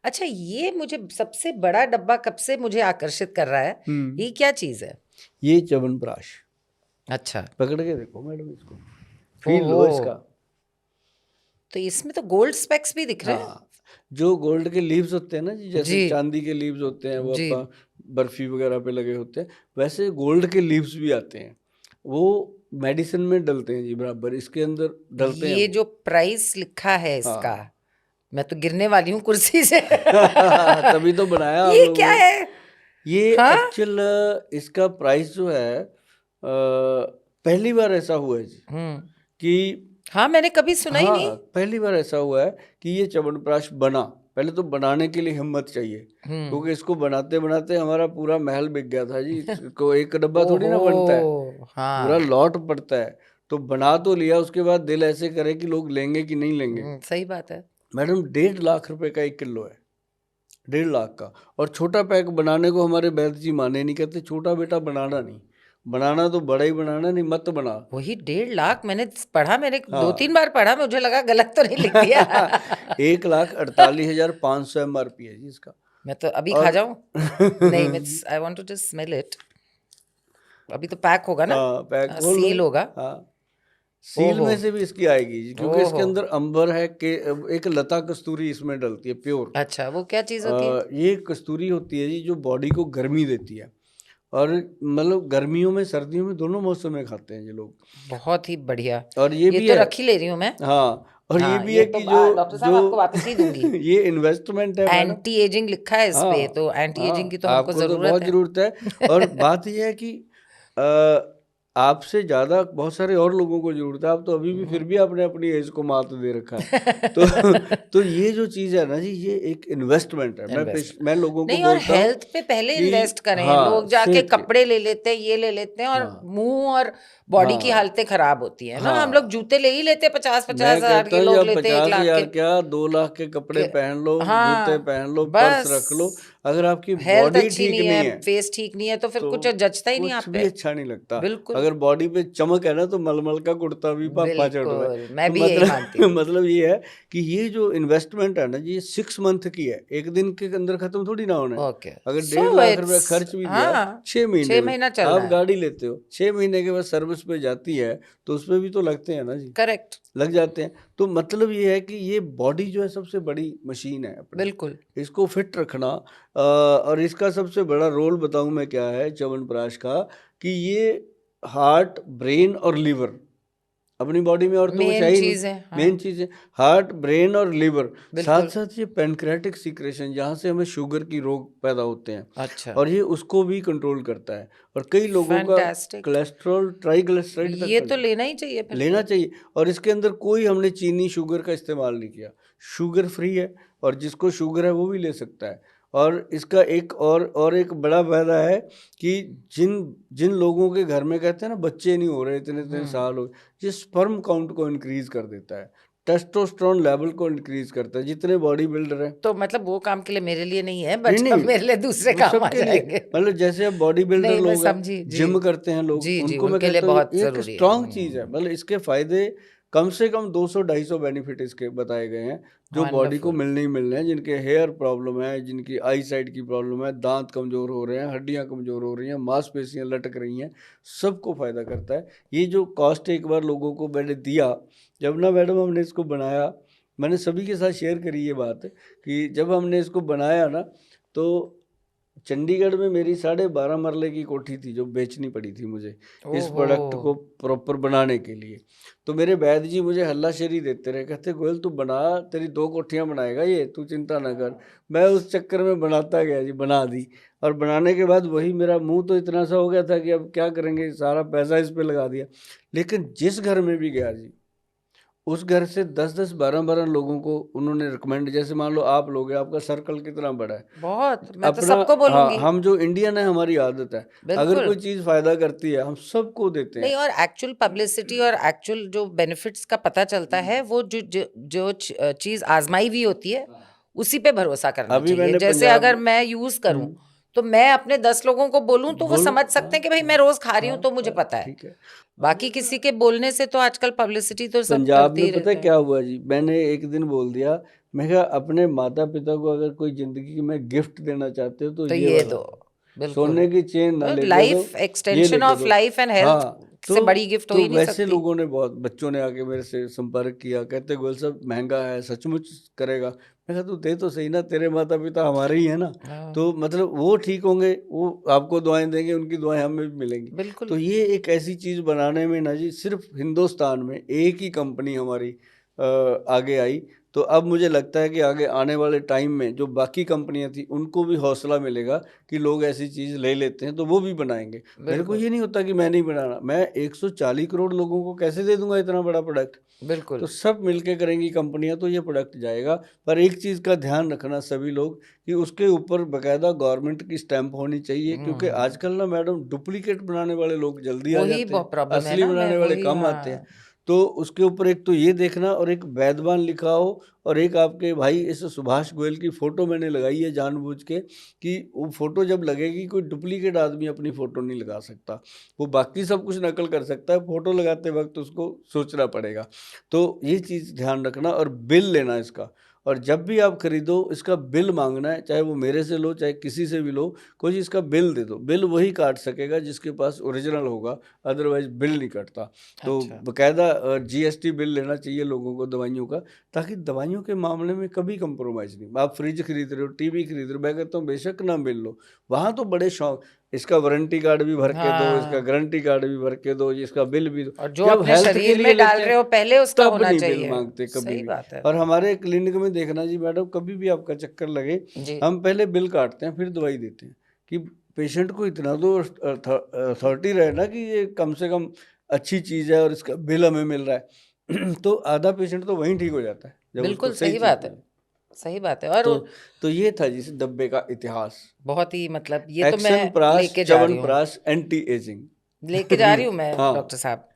अच्छा, ये मुझे सबसे बड़ा डब्बा कब से मुझे आकर्षित कर रहा है, ये क्या चीज है? ये च्यवनप्राश। अच्छा, पकड़ के देखो मैडम इसको, फील लो ओहो, इसका। तो इसमें तो गोल्ड स्पेक्स भी दिख रहे हैं। हाँ, जो गोल्ड के लीव्स होते हैं ना जी, जैसे जी चांदी के लीव्स होते हैं वो जी। अपा बर्फी वगैरह पे लगे होते हैं, वैसे गोल्ड के लीव्स भी आते हैं, वो मेडिसिन में डलते हैं जी, बराबर इसके अंदर डलते हैं ये वो। जो प्राइस लिखा है इसका, हाँ मैं तो गिरने वाली हूँ कुर्सी से। तभी तो बनाया आप ये लोगों क्या ने। है? ये हाँ एक्चुअल इसका प्राइस जो है पहली बार ऐसा हुआ है जी कि हाँ, मैंने कभी सुना ही नहीं। हाँ, पहली बार ऐसा हुआ है कि ये च्यवनप्राश बना। पहले तो बनाने के लिए हिम्मत चाहिए, क्योंकि इसको बनाते बनाते हमारा पूरा महल बिक गया था जी। इसको एक डब्बा थोड़ी ना बनता है, ओहो, पूरा हाँ। लॉट पड़ता है। तो बना तो लिया, उसके बाद दिल ऐसे करे कि लोग लेंगे कि नहीं लेंगे। सही बात है। मैडम 1.5 लाख रुपए का 1 किलो है, 1.5 लाख का। और छोटा पैक बनाने को हमारे वैद्य जी माने नहीं, कहते छोटा बेटा बनाना नहीं, बनाना तो बड़ा ही बनाना, नहीं मत बना। वही 1.5 लाख मैंने पढ़ा, मैंने दो हाँ तीन बार पढ़ा, मुझे लगा गलत तो नहीं लिख दिया। 1,48,500 MRP है जी इसका। मैं तो अभी खा और जाऊं? नहीं, मैं I want to just smell it. अभी तो पैक होगा ना? हाँ, पैक खोल लो। सील होगा। हाँ, सील ओहो, में से भी इसकी आएगी जी, क्योंकि इसके ओहो। अंदर अंबर है कि एक लता कस्तूरी इसमें डलती है प्योर। अच्छा, वो क्या चीज होती है? ये कस्तूरी होती है जी, जो बॉडी को गर्मी देती है। और मतलब गर्मियों में सर्दियों में दोनों मौसम में खाते हैं ये लोग। बहुत ही बढ़िया। और ये ये भी तो है। रख ही ले रही हूँ मैं। हाँ, और ये हाँ, भी ये है तो कि जो डॉक्टर साहब जो आपको वापस नहीं दूंगी। ये इन्वेस्टमेंट है मैडम। एंटी एजिंग लिखा है इस हाँ पे, तो एंटी एजिंग की हाँ, तो हमको आपको तो जरूरत बहुत है। जरूरत है। और बात यह है कि आपसे ज्यादा बहुत सारे और लोगों को जरूरत है। आप तो अभी भी फिर भी आपने अपनी एज को मात दे रखा है। तो ये जो चीज है ना जी, ये एक इन्वेस्टमेंट है। इन्वेस्टमेंट मैं लोगों को नहीं, और बोलता हूँ हेल्थ पे पहले कि इन्वेस्ट करें। हाँ, लोग जाके सेहत के, कपड़े ले लेते हैं, ये ले लेते हैं, और हाँ मुंह और बॉडी की हाँ हालतें खराब होती है ना। हम लोग हाँ, जूते ले ही लेते हैं, 50-50 मैं हजार कहता के हूँ लोग आप लेते हैं, 1 लाख 50,000 के, क्या 2 लाख के कपड़े के पहन लो, जूते हाँ, पहन लो, पर्स बस रख लो, अगर आपकी हेल्थ बॉडी अच्छी ठीक नहीं है, नहीं है फेस ठीक नहीं है, तो फिर तो कुछ जचता ही नहीं कुछ आप भी पे। अच्छा नहीं लगता। बिल्कुल अगर बॉडी पे चमक है ना, तो मलमल का कुर्ता भी पापा चढ़ रहा है। बिल्कुल, मैं तो भी यही मानती मतलब हूँ। मतलब ये है कि ये जो इन्वेस्टमेंट है ना जी, ये 6 मंथ की है, एक दिन के अंदर खत्म थोड़ी ना होना है। ओके, अगर सो 1.5 लाख रुपया इट्स, खर्च भी दिया हाँ, 6 महीने 6 महीना में, चलना आप है। गाड़ी लेते हो 6 महीने के बाद सर्विस पे जाती है, तो उसमें भी तो लगते हैं ना जी, करेक्ट, लग जाते हैं। तो मतलब ये है कि ये बॉडी जो है सबसे बड़ी मशीन है अपनी, बिल्कुल। इसको फिट रखना। और इसका सबसे बड़ा रोल बताऊं मैं क्या है च्यवनप्राश का, कि ये हार्ट, ब्रेन और लीवर, अपनी बॉडी में और तो कुछ है मेन ही नहीं, चीज है, हाँ, मेन चीज है हार्ट, ब्रेन और लीवर। साथ बिल्कुल। साथ ये पेनक्रेटिक सीक्रेशन, जहाँ से हमें शुगर की रोग पैदा होते हैं, अच्छा, और ये उसको भी कंट्रोल करता है। और कई लोगों का फैंटास्टिक। कोलेस्ट्रॉल, ट्राइग्लिसराइड तक ये कर तो जाता लेना ही चाहिए है, फिर लेना तो। चाहिए। और इसके अंदर कोई हमने चीनी, शुगर का इस्तेमाल नहीं किया, शुगर फ्री है, और जिसको शुगर है वो भी ले सकता है। और इसका एक और एक बड़ा फायदा है कि जिन जिन लोगों के घर में कहते हैं ना बच्चे नहीं हो रहे इतने इतने साल हो, ये स्पर्म काउंट को इंक्रीज कर देता है, टेस्टोस्टेरोन लेवल को इंक्रीज करता है, जितने बॉडी बिल्डर हैं। तो मतलब वो काम के लिए मेरे लिए नहीं है, नहीं बट अब नहीं, मेरे लिए दूसरे वो काम आ सबके लिए, जाएंगे। मतलब जैसे अब बॉडी बिल्डर नहीं, मैं लोग हैं, समझी जी। जिम करते हैं लोग, जी जी, उनको मैं उनके लिए कहता हूँ बहुत ये एक जरूरी है। स्ट्रांग चीज है। मतलब इसके फायदे कम से कम 200-250 बेनिफिट इसके बताए गए हैं, जो बॉडी को वंडरफुल। मिलने ही मिलने हैं। जिनके हेयर प्रॉब्लम है, जिनकी आई साइड की प्रॉब्लम है, दांत कमजोर हो रहे हैं, हड्डियां कमजोर हो रही हैं, मांसपेशियां लटक रही हैं, सबको फायदा करता है। ये जो कॉस्ट एक बार लोगों को मैंने दिया, जब ना मैडम हमने इसको बनाया, मैंने सभी के साथ शेयर करी ये बात कि जब हमने इसको बनाया ना, तो चंडीगढ़ में मेरी 12.5 मरले की कोठी थी, जो बेचनी पड़ी थी मुझे इस ओहो, प्रोडक्ट को प्रॉपर बनाने के लिए। तो मेरे वैद्य जी मुझे हल्लाशेरी देते रहे, कहते गोयल तू बना, तेरी 2 कोठियाँ बनाएगा ये, तू चिंता ना कर। मैं उस चक्कर में बनाता गया जी, बना दी। और बनाने के बाद वही मेरा मुंह तो इतना सा हो गया था कि अब क्या करेंगे, सारा पैसा इस पे लगा दिया। लेकिन जिस घर में भी गया जी, उस घर से 10-10, 12-12 लोगों को उन्होंने रिकमेंड, जैसे मान लो आप लोग हैं, आपका सर्कल कितना बड़ा है बहुत, मैं तो अपना। सबको हाँ, बोलूंगी। हम जो इंडियन है, हमारी आदत है, अगर बिल्कुल। कोई चीज़ फायदा करती है हम सबको देते हैं। नहीं, और एक्चुअल पब्लिसिटी और एक्चुअल जो बेनिफिट्स का पता चलता है, वो जो चीज आजमाई हुई होती है, उसी पे भरोसा करना अभी चाहिए। मैंने जैसे पंजाब अगर में, मैं यूज करूं, तो मैं अपने 10 लोगों को बोलूं तो वो बोलो, समझ हाँ सकते हैं कि भाई हाँ मैं रोज खा रही हूं, हाँ तो मुझे हाँ, पता है। ठीक है। बाकी किसी के बोलने से तो आजकल पब्लिसिटी तो सब पंजाब करते में ही पता है रहते हैं। क्या हुआ जी, मैंने एक दिन बोल दिया मैं कहा अपने माता पिता को अगर कोई जिंदगी में गिफ्ट देना चाहते हो तो तो ये ये वाला दो, दो। बिल्कुल। सोने की चेन ना तो लेके दो, लाइफ ये एक्सटेंशन लेके ऑफ दो। लाइफ एंड हेल्थ हाँ, से बड़ी गिफ्ट हो ही नहीं वैसे सकती। लोगों ने बहुत, बच्चों ने आके मेरे से संपर्क किया, कहते गोयल साहब महंगा है, सचमुच करेगा? मैं कहा तू दे तो सही ना, तेरे माता पिता हमारे ही है ना, हाँ, तो मतलब वो ठीक होंगे, वो आपको दुआएं देंगे, उनकी दुआएं हमें भी मिलेंगी। बिल्कुल। तो ये एक ऐसी चीज़ बनाने में ना जी, सिर्फ हिंदुस्तान में एक ही कंपनी हमारी आगे आई, तो अब मुझे लगता है कि आगे आने वाले टाइम में जो बाकी कंपनियां थी उनको भी हौसला मिलेगा कि लोग ऐसी चीज़ ले लेते हैं तो वो भी बनाएंगे। मेरे को बिल्कुल, ये नहीं होता कि मैं नहीं बनाना, मैं 140 करोड़ लोगों को कैसे दे दूंगा इतना बड़ा प्रोडक्ट। बिल्कुल। तो सब मिलके करेंगी कंपनियां तो ये प्रोडक्ट जाएगा। पर एक चीज़ का ध्यान रखना सभी लोग कि उसके ऊपर बकायदा गवर्नमेंट की स्टैंप होनी चाहिए, क्योंकि आजकल ना मैडम डुप्लीकेट बनाने वाले लोग जल्दी आ वही जाते हैं, प्रॉब्लम है असली ना, मैं बनाने वाले वही, कम आते हैं। हाँ, तो उसके ऊपर एक तो ये देखना, और एक वैधवान लिखा हो, और एक आपके भाई इस सुभाष गोयल की फ़ोटो मैंने लगाई है जानबूझ के, कि वो फ़ोटो जब लगेगी कोई डुप्लीकेट आदमी अपनी फ़ोटो नहीं लगा सकता। वो बाकी सब कुछ नकल कर सकता है, फ़ोटो लगाते वक्त उसको सोचना पड़ेगा। तो ये चीज़ ध्यान रखना, और बिल लेना इसका। और जब भी आप खरीदो इसका बिल मांगना है, चाहे वो मेरे से लो चाहे किसी से भी लो, कोई चीज़ का बिल दे दो। बिल वही काट सकेगा जिसके पास ओरिजिनल होगा, अदरवाइज बिल नहीं कटता। तो अच्छा, बकायदा जीएसटी बिल लेना चाहिए लोगों को दवाइयों का, ताकि दवाइयों के मामले में कभी कंप्रोमाइज़ नहीं। आप फ्रिज खरीद रहे हो, टीवी खरीद रहे हो, मैं कहता हूँ बेशक ना बिल लो, वहाँ तो बड़े शौक, इसका वारंटी कार्ड भी भर के दो, इसका हाँ, गारंटी कार्ड भी भर के दो, इसका बिल भी दो। और जो जब अपने हेल्थ के शरीर लिए में डाल लेते रहे हैं हो पहले उसका तब होना नहीं बिल चाहिए। मांगते कभी सही भी। बात है। और हमारे क्लिनिक में देखना जी मैडम, कभी भी आपका चक्कर लगे, जी, हम पहले बिल काटते हैं फिर दवाई देते हैं, कि पेशेंट को इतना तो अथॉरिटी रहे ना कि ये कम से कम अच्छी चीज़ है और इसका बिल हमें मिल रहा है। तो आधा पेशेंट तो वहीं ठीक हो जाता है जब उसको बिल्कुल सही सही चीज़ बात है, मिले। सही बात है। और तो ये था जिस डब्बे का इतिहास। बहुत ही, मतलब ये तो मैं एक्शन प्राश लेके जा रही हूँ, च्यवनप्राश एंटी एजिंग। लेके जा रही हूँ मैं हाँ। डॉक्टर साहब।